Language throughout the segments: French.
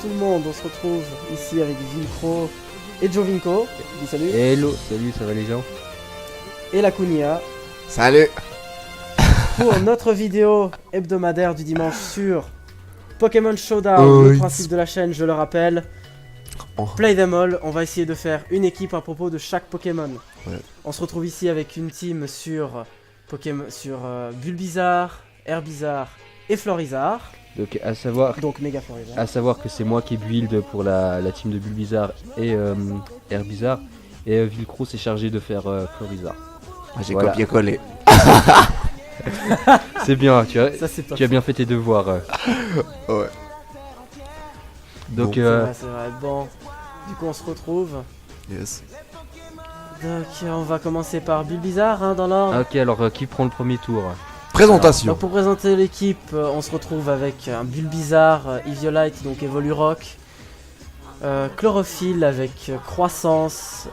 tout le monde, on se retrouve ici avec Vilcro et Jovinko. Dis salut. Hello, salut, ça va les gens? Et la Kunia. Salut. Pour notre vidéo hebdomadaire du dimanche sur Pokémon Showdown, le principe de la chaîne, je le rappelle. Play them all, on va essayer de faire une équipe à propos de chaque Pokémon. Ouais. On se retrouve ici avec une team sur Bulbizarre, Herbizarre et Florizarre. Donc à savoir que c'est moi qui build pour la team de Bulbizarre et Herbizarre. Et Vilcro s'est chargé de faire Florizarre. J'ai voilà. copié-collé. C'est bien, tu as bien fait tes devoirs. Ouais. Donc C'est vrai. Bon, du coup on se retrouve. Yes. Donc on va commencer par Bulbizarre hein, dans l'ordre. ok, alors qui prend le premier tour? Présentation. Donc pour présenter l'équipe, on se retrouve avec un Bulbizarre, Eviolite, donc Evolurock, Chlorophylle avec Croissance,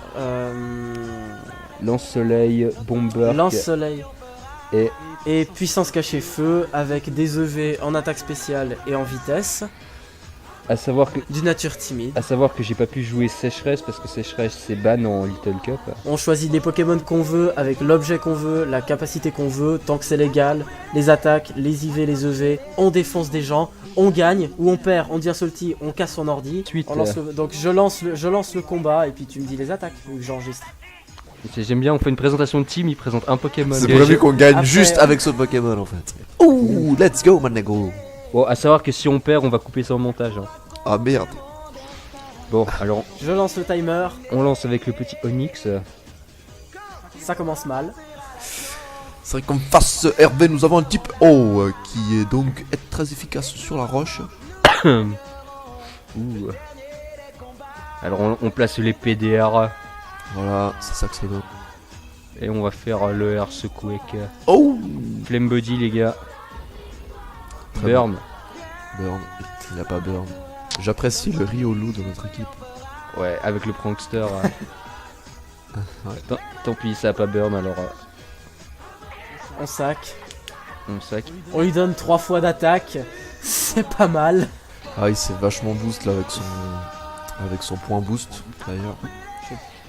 Lance-Soleil, Bomber, Lance-Soleil et Puissance Cachée Feu avec des EV en attaque spéciale et en vitesse. À savoir que Du nature timide. j'ai pas pu jouer Sécheresse parce que Sécheresse c'est ban en Little Cup. On choisit les Pokémon qu'on veut avec l'objet qu'on veut, la capacité qu'on veut, tant que c'est légal. Les attaques, les IV, les EV, on défonce des gens, on gagne ou on perd, on dit un salty, on casse son ordi. Suite, Donc je lance le combat et puis tu me dis les attaques vu que j'enregistre. J'aime bien, on fait une présentation de team, il présente un Pokémon. C'est prévu qu'on gagne Après, juste avec ce Pokémon en fait. Ouh, let's go, man nego. Bon, à savoir que si on perd, on va couper ça au montage. Hein. Ah merde. Bon, alors Je lance le timer, on lance avec le petit Onyx. ça commence mal. C'est vrai qu'en face RB nous avons un type O qui est donc très efficace sur la roche. Ouh. Alors on place les PDR Voilà, c'est ça que ça donne. et on va faire le R secoué. Oh, Flame Body les gars. Très Burn. burn. Il n'a pas burn. J'apprécie le Riolu de notre équipe. Ouais, avec le prankster. Ouais. Tant pis, ça a pas burn alors On sac. on sac. On lui donne 3 fois d'attaque. C'est pas mal. Ah, il s'est vachement boost là avec son point boost d'ailleurs.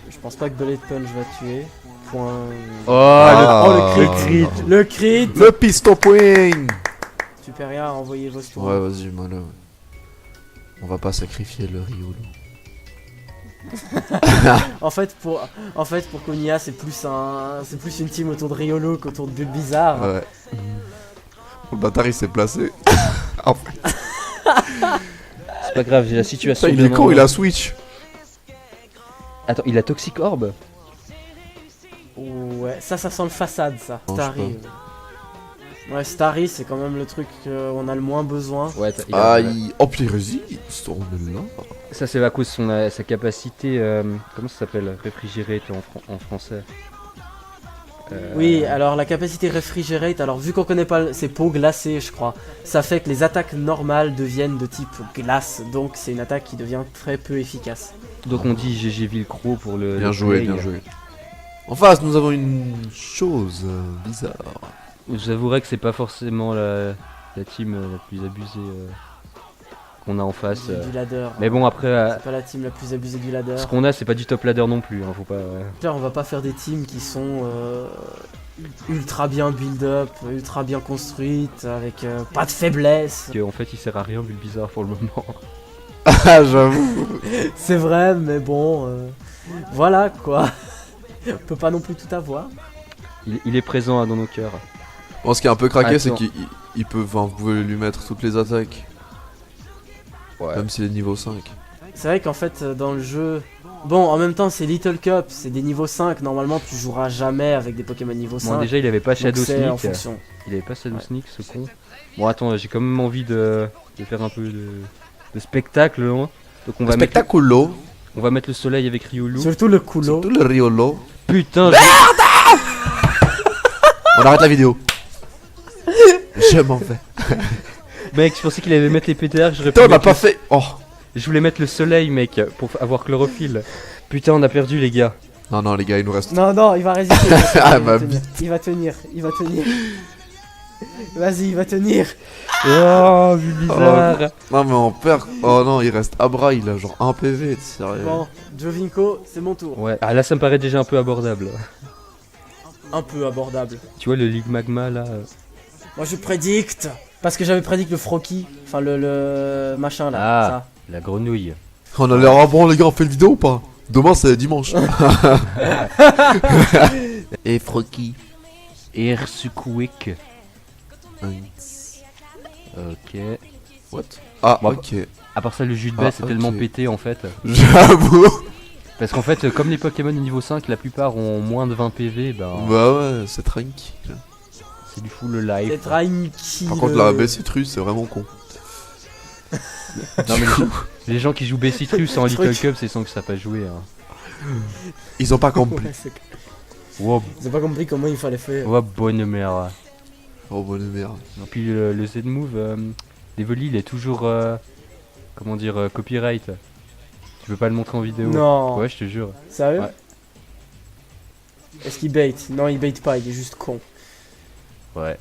Je pense pas que Bullet Punch va tuer. Point. Ah, Le crit. Le crit. Le piston point. Supérieur, envoyez vos tours. Ouais, vas-y, moi là. On va pas sacrifier le Riolu. En fait, pour Konya, c'est plus une team autour de Riolo qu'autour de Bulbizarre. Ouais. Le bâtard il s'est placé. En fait, C'est pas grave, j'ai la situation. il est bien con, en il main. a switch. Attends, il a Toxic Orb. Ouais, ça sent le façade, ça. Non, Starry. Ouais, Starry, c'est quand même le truc qu'on a le moins besoin. Ouais, il a- Oh, puis il résiste, on est là. Ça c'est à cause de sa capacité, comment ça s'appelle? Réfrigérée en français. Oui, alors la capacité Refrigerate, alors vu qu'on connaît pas, c'est peau glacée, je crois. Ça fait que les attaques normales deviennent de type glace, donc c'est une attaque qui devient très peu efficace. Donc on dit GG Vilcro pour le. Bien le joué, play. bien joué. En face, nous avons une chose bizarre. J'avouerai que c'est pas forcément la team la plus abusée qu'on a en face. Du ladder. Mais bon, après, C'est pas la team la plus abusée du ladder. ce qu'on a, c'est pas du top ladder non plus. Hein, faut pas. On va pas faire des teams qui sont ultra bien build-up, ultra bien construites, avec pas de faiblesse. En fait, il sert à rien, Bulbizarre pour le moment. Ah, j'avoue. C'est vrai, mais bon, voilà quoi. On peut pas non plus tout avoir. Il est présent hein, dans nos cœurs. Bon, ce qui est un peu craqué, c'est Attends. qu'il peut. Enfin, vous pouvez lui mettre toutes les attaques. Ouais. Même s'il est niveau 5. C'est vrai qu'en fait, dans le jeu. Bon, en même temps, c'est Little Cup, c'est des niveaux 5. Normalement, tu joueras jamais avec des Pokémon niveau 5. Bon, déjà, il avait pas donc Shadow c'est en Sneak. fonction. Il avait pas Shadow Ouais. Sneak, ce con. Bon, attends, j'ai quand même envie de faire un peu de spectacle. Hein. Donc, on va Spectaculo. mettre le soleil avec Riolu. Surtout le coulo. Tout le Riolo. Putain, On arrête la vidéo. Je m'en vais. mec, je pensais qu'il allait mettre les PTR. Putain, on a pas fait. Oh. Je voulais mettre le soleil, mec, pour avoir chlorophylle. Putain, on a perdu, les gars. Non, les gars, il nous reste. Non, il va résister. Ah, il va ma tenir. Il va tenir. Vas-y, il va tenir. Oh, bizarre. Non, mais on perd. Oh non, il reste Abra, il a genre 1 PV, t'es sérieux. Bon, Jovinko, c'est mon tour. Ouais, ah là ça me paraît déjà un peu abordable. Un peu abordable. Tu vois le Ligue Magma là Moi je prédicte. Parce que j'avais prédit le Froki. Enfin le machin là. Ah, la grenouille. On a l'air bon, les gars, on fait le vidéo ou pas? Demain, c'est dimanche. Et Froki. Earthquake. Ok. What? Ah, Bon, ok. À part ça, le jus de baie c'est tellement ok. pété en fait. J'avoue. Parce qu'en fait, comme les Pokémon de niveau 5, la plupart ont moins de 20 PV, ben Bah ouais, c'est tranquille. c'est du full life. C'est tranquille. Par contre, la Bessitrus, c'est vraiment con. Non mais les gens qui jouent Bessitrus en Little Cup, c'est sans que ça pas jouer. Hein. Ils ont pas compris. Ouais, Wow, J'ai pas compris comment il fallait faire. wow, bonne mère. Oh, bonne merde. Et puis le Z-Move d'Evoli, il est toujours, comment dire, copyright. Tu peux pas le montrer en vidéo. Non. Ouais, je te jure. Sérieux? Ouais. Est-ce qu'il bait? Non, il bait pas, il est juste con. Ouais.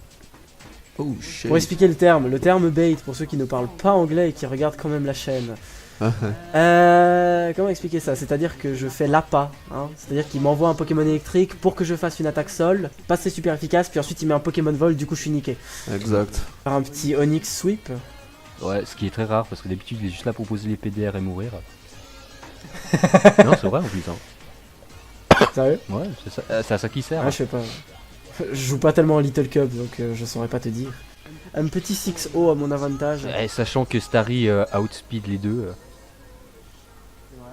Oh shit. Pour expliquer le terme bait, pour ceux qui ne parlent pas anglais et qui regardent quand même la chaîne. Comment expliquer ça? C'est-à-dire que je fais l'appât, hein. C'est-à-dire qu'il m'envoie un Pokémon électrique pour que je fasse une attaque sol, pas c'est super efficace, puis ensuite il met un Pokémon vol, du coup je suis niqué. Exact. Faire un petit Onyx sweep. Ouais, ce qui est très rare parce que d'habitude il est juste là pour poser les PDR et mourir. Non, c'est vrai en plus. Hein. Sérieux? Ouais, c'est à ça qui sert. Ah, je sais pas. Je joue pas tellement à Little Cup, donc je saurais pas te dire. Un petit 6-0 à mon avantage. Eh, sachant que Starry outspeed les deux.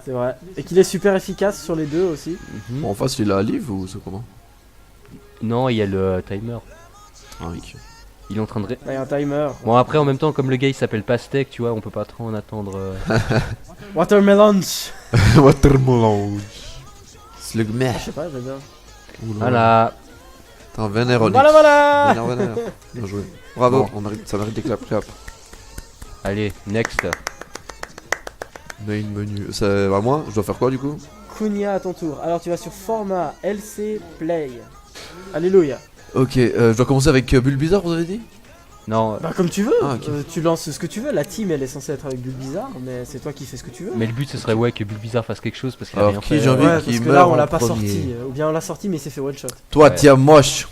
C'est vrai. Et qu'il est super efficace sur les deux aussi. Bon, en face, il a live ou c'est comment? Non, il y a le timer. Ah, ok. Il est en train de. Là, il y a un timer. Bon, après, en même temps, comme le gars il s'appelle Pastèque, tu vois, on peut pas trop en attendre. Watermelon. Watermelon. Slugmare. Je sais pas, j'adore. Voilà. T'es un vénère, Onyx. Voilà. Vénère. Bien joué. Bravo, Bon. ça mérite des clap. Allez, next. Main menu. C'est à moi? Je dois faire quoi du coup? Kunia à ton tour. Alors tu vas sur format LC Play. Alléluia. Ok, je dois commencer avec Bulbizarre, vous avez dit? Non, Bah comme tu veux. Ah, ok. Tu lances ce que tu veux. La team elle est censée être avec Bulbizarre, mais c'est toi qui fais ce que tu veux. mais le but ce serait ouais que Bulbizarre fasse quelque chose parce qu'il a Alors, rien qui fait. j'ai envie Ouais, qui parce que meurt là on l'a en pas premier. sorti. Ou bien on l'a sorti mais il s'est fait one shot. Toi, Ouais. tiens moche.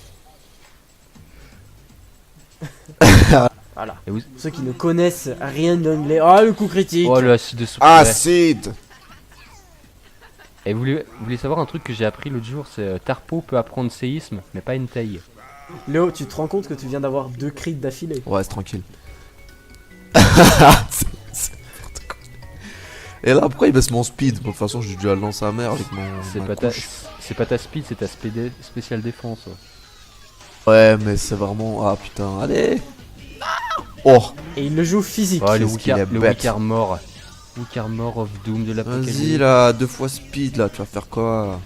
Voilà. Et vous- Pour ceux qui ne connaissent rien d'anglais. Oh le coup critique. Oh le acide de soupe. Acide. Et vous voulez savoir un truc que j'ai appris l'autre jour, c'est Tarpo peut apprendre séisme, mais pas une taille. Léo, tu te rends compte que tu viens d'avoir 2 crits d'affilée. Ouais, c'est tranquille. C'est n'importe quoi. Et là, pourquoi il baisse mon speed? Bon, de toute façon, j'ai dû lancer sa mère avec mon. C'est ma pas, ta... couche. c'est pas ta speed, c'est ta spéciale défense. Ouais, mais c'est vraiment. Ah putain, allez. Oh, Et il le joue physique. Oh, le Qu'est-ce qu'il est Wick bête. Armor. Wick Armor of Doom de l'apocalypse. vas-y là, 2 fois speed là, tu vas faire quoi?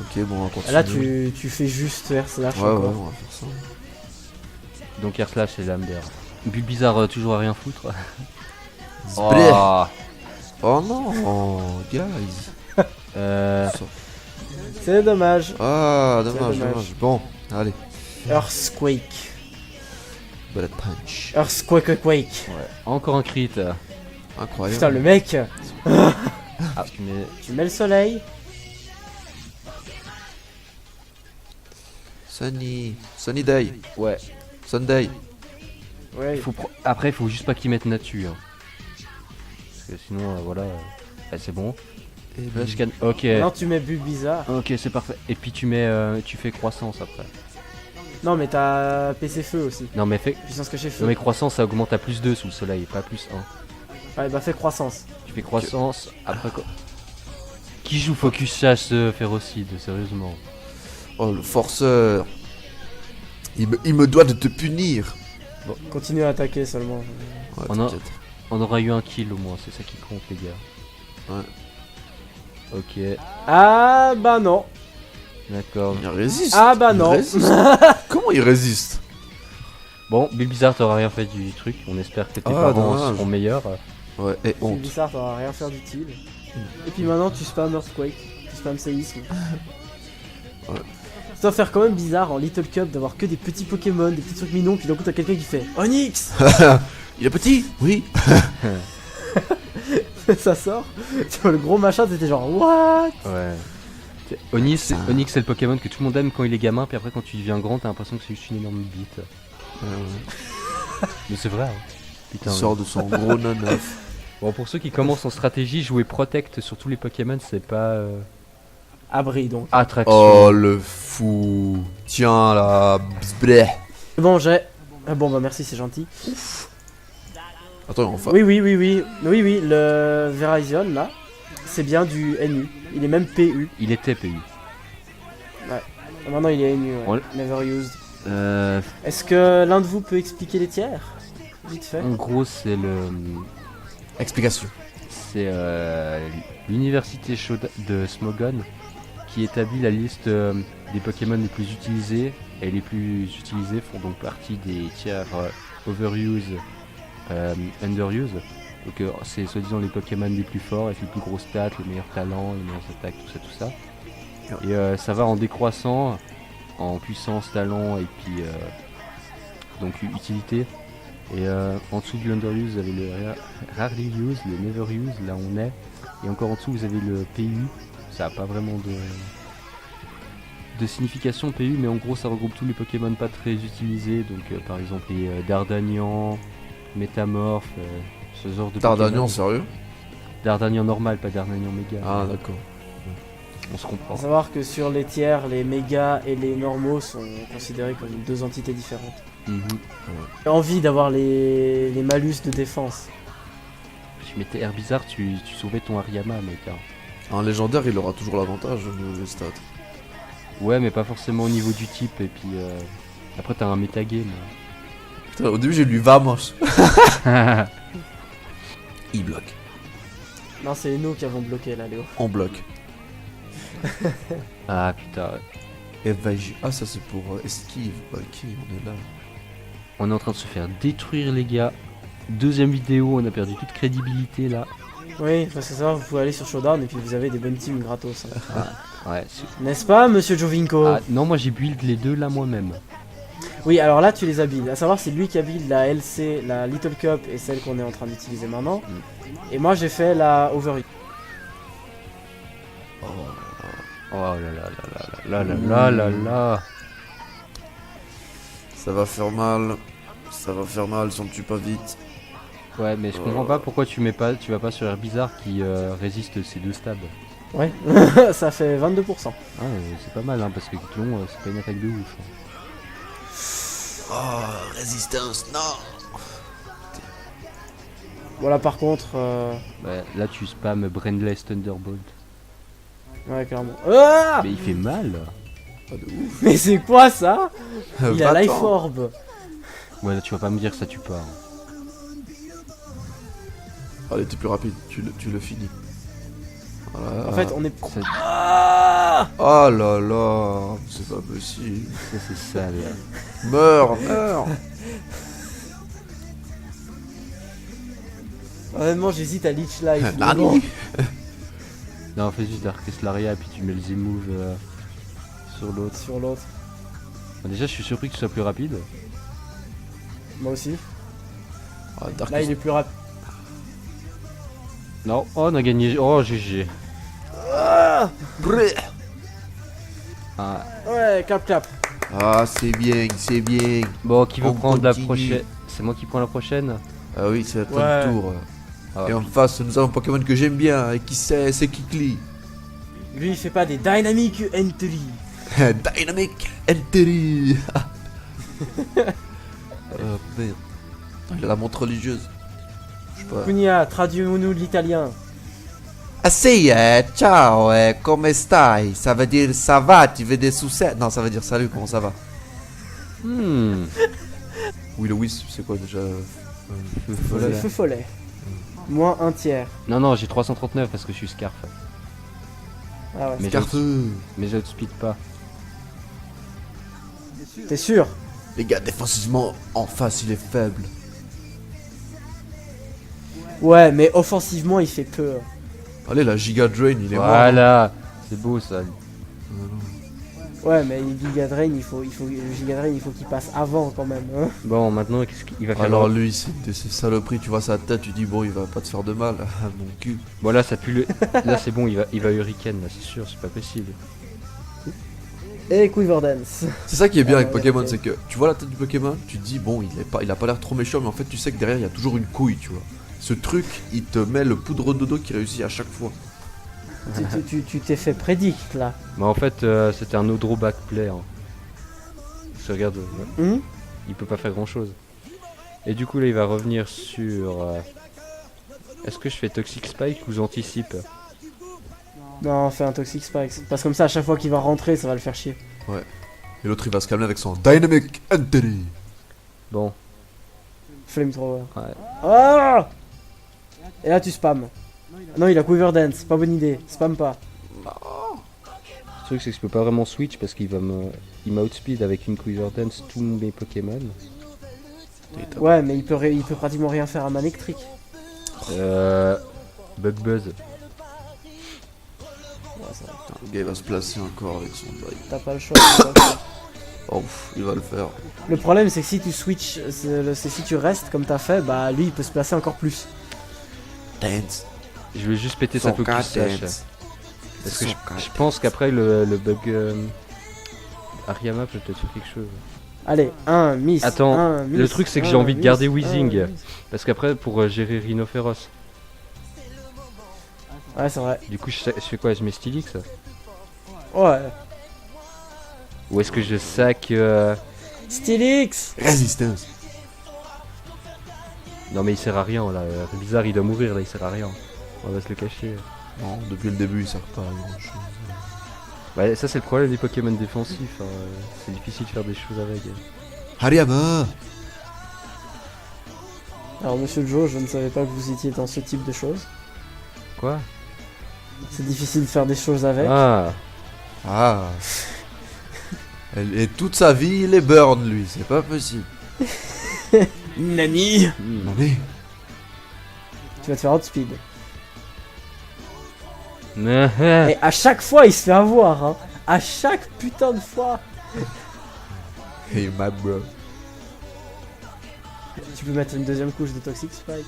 Ok, bon, on va continuer. Là tu fais juste R slash. Ouais, ouais, encore. on va faire ça. Donc Air Slash c'est l'âme d'air. Bulbizarre toujours à rien foutre. Zblé. Oh. Oh non, guys. C'est dommage. Ah, dommage, C'est dommage. dommage. Bon, allez. Earthquake. Bullet punch. Earthquake quake. Ouais. Encore un crit. Incroyable. Putain le mec. Ah, mais... Tu mets le soleil. Sunny Day. Ouais. Sunday. Ouais. Après, il faut juste pas qu'ils mettent Natu. Hein. Parce que sinon, voilà. C'est bon. Et Là, je scanne. Ok. Non tu mets Bulbizarre. Ok, c'est parfait. Et puis tu mets, tu fais croissance après. Non mais t'as PC feu aussi. Non mais fais. Puissance cachée feu. Non mais croissance, ça augmente à plus 2 sous le soleil, pas plus 1. Ouais bah fais croissance. Tu fais croissance, après quoi? Qui joue Focus Chasse Férocide, sérieusement? Oh, le forceur. Il me doit de te punir. Continue à attaquer seulement. Ouais, On a- t'inquiète. On aura eu un kill au moins, c'est ça qui compte les gars. Ouais. Ok, Ah bah non. d'accord. Il résiste. Ah bah Il non. résiste. Comment il résiste? Bon, Bulbizarre t'auras rien fait du truc, on espère que tes Ah, parents dommage. seront meilleurs. Ouais, et honte. Bulbizarre t'auras rien faire d'utile. Et puis maintenant tu spam Earthquake. Tu spam séisme. Ça doit faire quand même bizarre en Little Cup d'avoir que des petits Pokémon, des petits trucs mignons, puis d'un coup t'as quelqu'un qui fait Onix. Il est petit? Oui. Ça sort. Tu vois, le gros machin, c'était genre what? Ouais. Onix, c'est le Pokémon que tout le monde aime quand il est gamin, puis après quand tu deviens grand, t'as l'impression que c'est juste une énorme bite. Mais c'est vrai. Hein. Putain, il sort de son gros neuf. Bon, pour ceux qui commencent en stratégie, jouer Protect sur tous les Pokémon, c'est pas... Abri donc. Attraction. Oh le fou. Tiens là. Bleh. Bon, j'ai... Ah bon, bah merci, c'est gentil. Ouf. Attends, enfin. Oui, le Verizon là, c'est bien du NU. Il est même PU. Il était PU. Ouais. Maintenant il est NU, ouais. Never used. Est-ce que l'un de vous peut expliquer les tiers? Vite fait. En gros, c'est le... Explication. C'est l'université de Smogon qui établit la liste des Pokémon les plus utilisés. Et les plus utilisés font donc partie des tiers Overuse, Underuse. Donc c'est soi-disant les Pokémon les plus forts avec les plus gros stats, les meilleurs talents, les meilleures attaques, tout ça. Et ça va en décroissant en puissance, talent et puis donc utilité. Et en dessous de l'Underuse, vous avez le Rarely Use, le Never Use, là on est. Et encore en dessous, vous avez le PU. Ça n'a pas vraiment de signification PU, mais en gros ça regroupe tous les Pokémon pas très utilisés. Donc par exemple les Dardanian, Métamorphe, ce genre de Dardanian, sérieux? Dardanian normal, pas Dardanian méga. Ah d'accord. On se comprend. Faut savoir que sur les tiers, les mégas et les normaux sont considérés comme deux entités différentes. J'ai envie d'avoir les malus de défense. Tu mettais Herbizarre, tu sauvais ton Hariyama, mec. Hein. Un légendaire, il aura toujours l'avantage au niveau des stats. Ouais, mais pas forcément au niveau du type. Et puis après, t'as un metagame. Putain, au début, j'ai lu Vamos. Il bloque. Non, c'est nous qui avons bloqué là, Léo. On bloque. Ah putain. Ah, ça c'est pour esquive. Ok, on est là. On est en train de se faire détruire, les gars. Deuxième vidéo, on a perdu toute crédibilité là. Oui, parce que ça, vous pouvez aller sur Showdown et puis vous avez des bonnes teams gratos. Hein. Ouais. N'est-ce pas, monsieur Jovinko? Ah, non, moi j'ai build les deux là moi-même. Oui, alors là, tu les as build. À savoir, c'est lui qui a build la LC, la Little Cup et celle qu'on est en train d'utiliser maintenant. Et moi, j'ai fait la Overuse. Oh là là là là là là là là. Ça va faire mal. Ça va faire mal si on ne tue pas vite. Ouais, mais je comprends pas pourquoi tu vas pas sur Herbizarre qui résiste ces deux stabs. Ouais, ça fait 22%. Ah, c'est pas mal, hein, parce que Clon, c'est pas une attaque de ouf. Hein. Oh, résistance, non. Voilà, par contre... Ouais, là, tu spams Brainless Thunderbolt. Ouais, clairement. Ah, mais il fait mal. Pas de ouf. mais c'est quoi ça? Il a Life Orb. Ouais, là, tu vas pas me dire que ça tue pas. Hein. Allez, t'es plus rapide, tu le finis. Voilà. En fait, on est... Oh là là, c'est pas possible. Ça, c'est sale. Meurs. Honnêtement, j'hésite à Leech Life. Non, fais juste Darkest Laria et puis tu mets le Z-Move sur l'autre. Bon, déjà, je suis surpris que tu sois plus rapide. Moi aussi. Ah, là, il est plus rapide. Non, oh, on a gagné. Oh, GG. Ah, ouais, clap. Ah, c'est bien, c'est bien. Bon, qui veut prendre la prochaine? C'est moi qui prends la prochaine? Ah oui, c'est à ton tour. Ah. Et en face, nous avons un Pokémon que j'aime bien et qui sait, c'est Kikli. Lui, il fait pas des Dynamic Entry. Dynamic Entry. Merde. Il a la montre religieuse. Cugna, traduis-nous de l'italien. Ah si, ciao, come stai? Ça veut dire ça va, tu veux des succès? Non, ça veut dire salut, comment ça va? Oui, le Wisp, c'est quoi déjà? Feu follet. Moins un tiers. Non, j'ai 339 parce que je suis Scarf. Ah ouais, mais je speed pas. T'es sûr? Les gars, défensivement, en face, il est faible. Ouais, mais offensivement, il fait peur. Allez, la Giga Drain, il est mort. Voilà, c'est beau ça. Ouais, mais le Giga Drain, le Giga Drain, il faut qu'il passe avant quand même. Hein. Bon, maintenant, qu'est-ce qu'il va faire? Alors lui, c'est saloperies, tu vois sa tête, tu dis bon, il va pas te faire de mal. Ah, mon cul. Bon, là, ça pue le. Là, c'est bon, il va Hurricane, là, c'est sûr, c'est pas possible. Et Quiver Dance. C'est ça qui est bien Ah, avec ouais, Pokémon, ok. c'est que tu vois la tête du Pokémon, tu te dis bon, il a pas l'air trop méchant, mais en fait tu sais que derrière il y a toujours une couille, tu vois. Ce truc, il te met le poudre de dos qui réussit à chaque fois. Tu t'es fait prédict là. Mais en fait, c'était un Odro backplay. Hein. Si tu regardes, il peut pas faire grand chose. Et du coup, là, il va revenir sur. Est-ce que je fais Toxic Spike ou j'anticipe? Non, fais un Toxic Spike. Parce que comme ça, à chaque fois qu'il va rentrer, ça va le faire chier. Ouais. Et l'autre il va se calmer avec son Dynamic Entity. Bon, Flamethrower. ouais. Ah! Et là, tu spams. Non, il a Quiver Dance. Pas bonne idée. Spam pas. Le truc, c'est que je peux pas vraiment switch parce qu'il il m'outspeed avec une Quiver Dance tous mes Pokémon. Ouais, mais il peut pratiquement rien faire à man électrique. Bug Buzz. Ouais, ça va. Putain, le gars il va se placer encore avec son bail. T'as pas le choix. t'as pas le choix. Oh, pff, il va le faire. Le problème, c'est que si tu switch, c'est si tu restes comme t'as fait, bah lui, il peut se placer encore plus. Dance. Je vais juste péter sa Son Focus cat Sash. dance. Parce que Son je cat pense qu'après le bug Ariama peut peut-être faire quelque chose. Allez, un miss. Attends, un miss, le truc c'est que j'ai un envie de miss, garder un Weezing. miss. Parce qu'après pour gérer Rhinophéros. Ouais, c'est vrai. Du coup je fais quoi? Je mets Stylix? Ouais. Ou est-ce que je sac Stylix. Résistance. Non mais il sert à rien là. Bizarre, il doit mourir là, il sert à rien. On va se le cacher. Non, depuis le début il sert pas à grand chose. Bah, ça c'est le problème des Pokémon défensifs. Hein. C'est difficile de faire des choses avec. Hariyama. Alors, monsieur Joe, je ne savais pas que vous étiez dans ce type de choses. Quoi? C'est difficile de faire des choses avec. Ah. Ah. Et toute sa vie il est burn lui, c'est pas possible. Nani. Allez. Tu vas te faire outspeed. Mais, Et à chaque fois, il se fait avoir, hein. À chaque putain de fois. Hey my bro. Tu peux mettre une deuxième couche de Toxic Spike.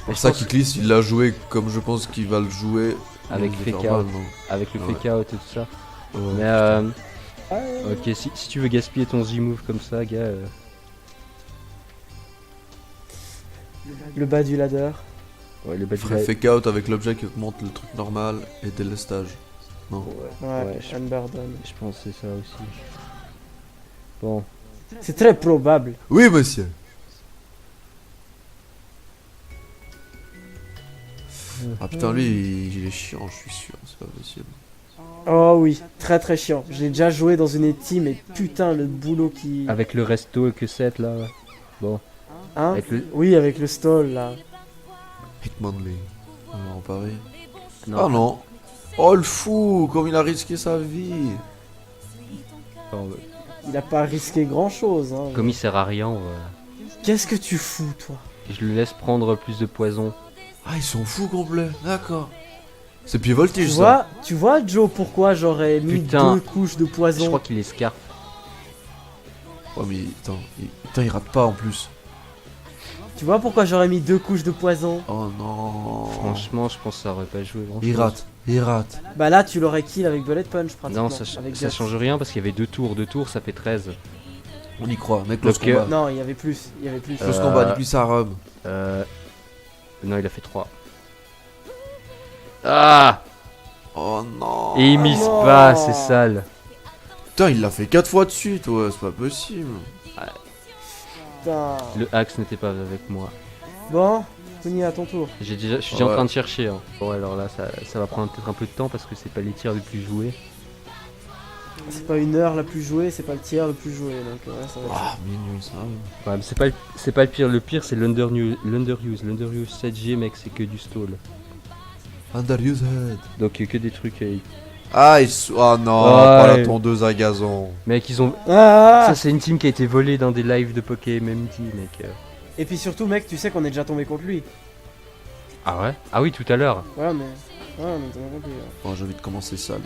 Pour ça Kiklis il l'a joué comme je pense qu'il va le jouer. Avec Il va Fake faire Out. mal, non. avec le Ouais. fake out et tout ça. Ouais, Mais putain. ok, si tu veux gaspiller ton Z-move comme ça, gars. Le bas du ladder. Ouais, le bas Je du ferais live. fake out avec l'objet qui augmente le truc normal et délestage. Non. Ouais, Ouais, ouais, Unburden. je pense que c'est ça aussi. Bon, C'est très probable. Oui monsieur. Ah putain lui il est chiant je suis sûr, c'est pas possible. Oh oui, très très chiant. J'ai déjà joué dans une team et putain le boulot qui... avec le resto que c'est là. Bon, Hein avec le. Oui, avec le stall là. Hitmonlee. On va en parler. Non, Ah non. Oh le fou, comme il a risqué sa vie. attends, Il a pas risqué grand chose. Hein. comme il sert à rien, Qu'est-ce que tu fous toi? je le laisse prendre plus de poison. Ah ils sont fous complets, d'accord. C'est pied voltige Tu ça. vois Joe pourquoi j'aurais mis Putain. 2 couches de Je poison? crois qu'il est scarf. Oh mais attends, il rate pas en plus. Tu vois pourquoi j'aurais mis 2 couches de poison? Oh non. Franchement, je pense que ça aurait pas joué grand Il rate, il rate. Bah là tu l'aurais kill avec Bullet Punch pratiquement. Non, ça avec ça Guts. change rien parce qu'il y avait 2 tours. 2 tours, ça fait 13. On y croit, mec, close Donc, combat. Non, il y avait plus. Il y avait plus. Close combat, dis plus ça Rome. Non, il a fait 3. Ah! Oh non. Et il mise non. pas, c'est sale. Putain, il l'a fait 4 fois de suite, ouais, c'est pas possible. Putain. Le axe n'était pas avec moi. Bon, Tony à ton tour. Je suis déjà en Ouais. train de chercher. Hein. Bon, alors là, ça va prendre peut-être un peu de temps parce que c'est pas les tirs les plus joués. C'est pas une heure la plus jouée, c'est pas le tiers le plus joué, donc ouais, ça va être... Ah, minuit ça. Ouais, mais c'est pas le pire. Le pire, c'est l'underuse. L'underuse 7G, mec, c'est que du stall. Underused. Donc, que des trucs. Ah, oh non, Ouais. pas la tondeuse à gazon. Mec, ils ont. Ah Ça, c'est une team qui a été volée dans des lives de Pokémon, mec. Et puis surtout, mec, tu sais qu'on est déjà tombé contre lui. Ah ouais? Ah oui, tout à l'heure. Ouais, mais... Ouais, on est tombé contre lui. Ouais. Bon, j'ai envie de commencer sale.